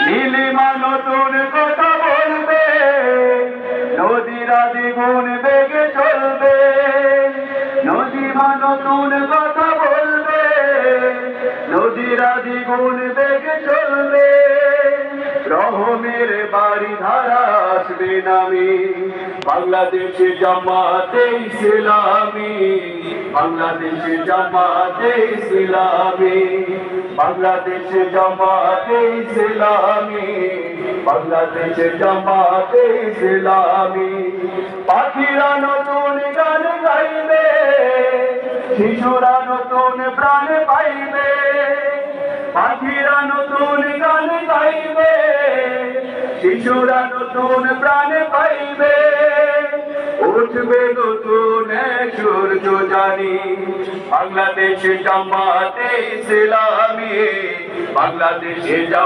নীলিমা নতুন কথা বলবে, নদীরা দ্বিগুণ বেগে চলবে। নদীমা নতুন কথা বলবে, নদীরা দ্বিগুণ বেগে চলবে। রহমের বাড়ি ধারা আসবে নামে, বাংলাদেশে জামাতে ইসলামী। বাংলাদেশে জামাতে ইসলামী, বাংলাদেশে জামাতে ইসলামী, বাংলাদেশে জামাতে ইসলামী। পাখিরা নতুন গান গাইবে, শিশুরা নতুন প্রাণ পাইবে। পাখিরা নতুন গান গাইবে, শিশুরা নতুন প্রাণ পাইবে। উঠবে নতুন সূর্য জানি, বাংলাদেশে জামাতে ইসলামী। বাংলাদেশে